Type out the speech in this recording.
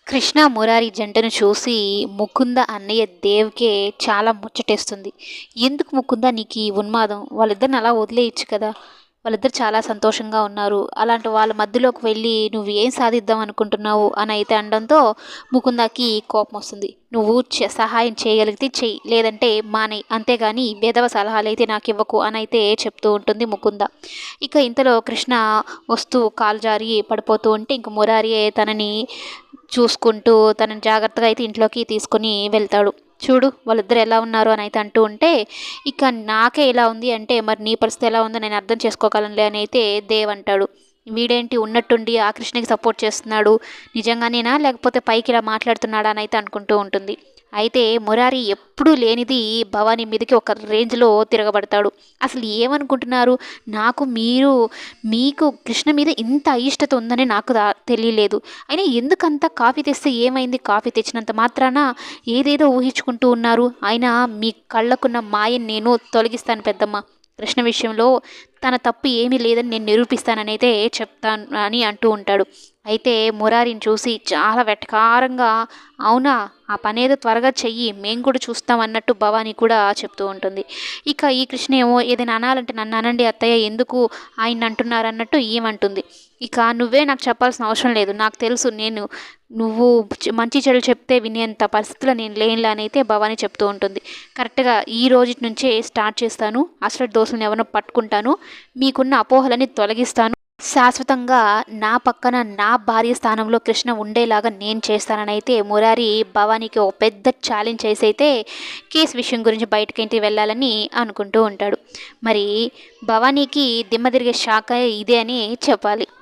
కృష్ణ మురారి జంటను చూసి ముకుంద అన్నయ్య దేవ్‌కే చాలా ముచ్చటేస్తుంది. ఎందుకు ముకుంద నీకీ ఉన్మాదం? వాళ్ళిద్దరిని అలా వదిలేయొచ్చు కదా! వాళ్ళిద్దరు చాలా సంతోషంగా ఉన్నారు. అలాంటి వాళ్ళ మధ్యలోకి వెళ్లి నువ్వు ఏం సాధిద్దాం అనుకుంటున్నావు అనయితే అనడంతో ముకుందకి కోపమొస్తుంది. నువ్వు సహాయం చేయగలిగితే చెయ్యి. లేదంటే మానేయి. అంతేగాని వెధవ సలహాలైతే నాకివ్వకు అనయితే చెప్తూ ఉంటుంది ముకుంద. ఇక ఇంతలో కృష్ణ వస్తూ కాలు జారి పడిపోతూ ఉంటే ఇంక మురారియే తనని చూసుకుంటూ తనని జాగ్రత్తగా అయితే ఇంట్లోకి తీసుకొని వెళ్తాడు. చూడు వాళ్ళిద్దరు ఎలా ఉన్నారు అని అయితే అంటూ ఉంటే, ఇక నాకే ఇలా ఉంది అంటే మరి నీ పరిస్థితి ఎలా ఉందో నేను అర్థం చేసుకోగలనులే అని అయితే దేవ్ అంటాడు. వీడేంటి ఉన్నట్టుండి ఆ కృష్ణకి సపోర్ట్ చేస్తున్నాడు. నిజంగానేనా లేకపోతే పైకి ఇలా మాట్లాడుతున్నాడా అని అయితే అనుకుంటూ ఉంటుంది. అయితే మురారి ఎప్పుడూ లేనిది భవానీ మీదకి ఒక రేంజ్‌లో తిరగబడతాడు. అసలు ఏమనుకుంటున్నారు? నాకు మీరు మీకు కృష్ణ మీద ఇంత అయిష్టత ఉందని నాకు తెలియలేదు. అయినా ఎందుకంత కాఫీ తెస్తే ఏమైంది? కాఫీ తెచ్చినంత మాత్రాన ఏదేదో ఊహించుకుంటూ ఉన్నారు. అయినా మీ కళ్ళకున్న మాయని నేను తొలగిస్తాను పెద్దమ్మ. కృష్ణ విషయంలో తన తప్పు ఏమీ లేదని నేను నిరూపిస్తాననైతే చెప్తాను అని అంటూ ఉంటాడు. అయితే మురారిని చూసి చాలా వెటకారంగా అవునా! ఆ పనేదో త్వరగా చెయ్యి. మేము కూడా చూస్తాం అన్నట్టు భవాని కూడా చెప్తూ ఉంటుంది. ఇక ఈ కృష్ణ ఏమో ఏదైనా అనాలంటే నన్ను అనండి అత్తయ్య ఎందుకు ఆయన్నంటున్నారన్నట్టు ఈమంటుంది. ఇక నువ్వే నాకు చెప్పాల్సిన అవసరం లేదు. నాకు తెలుసు నువ్వు మంచి చెడులు చెప్తే వినేంత పరిస్థితిలో నేను లేనులే అనైతే భవాని చెప్తూ ఉంటుంది. కరెక్ట్‌గా ఈ రోజుటి నుంచే స్టార్ట్ చేస్తాను. అసలు దోస్తుల్ని ఎవరినో పట్టుకుంటాను. మీకున్న అపోహలన్నీ తొలగిస్తాను. శాశ్వతంగా నా పక్కన నా భార్య స్థానంలో కృష్ణ ఉండేలాగా నేను చేస్తాననైతే మురారి భవానీకి ఒక పెద్ద ఛాలెంజ్ చేసైతే కేసు విషయం గురించి బయటకేంటి వెళ్ళాలని అనుకుంటూ ఉంటాడు. మరి భవానీకి దిమ్మ తిరిగే షాక్ ఇదే అని చెప్పాలి.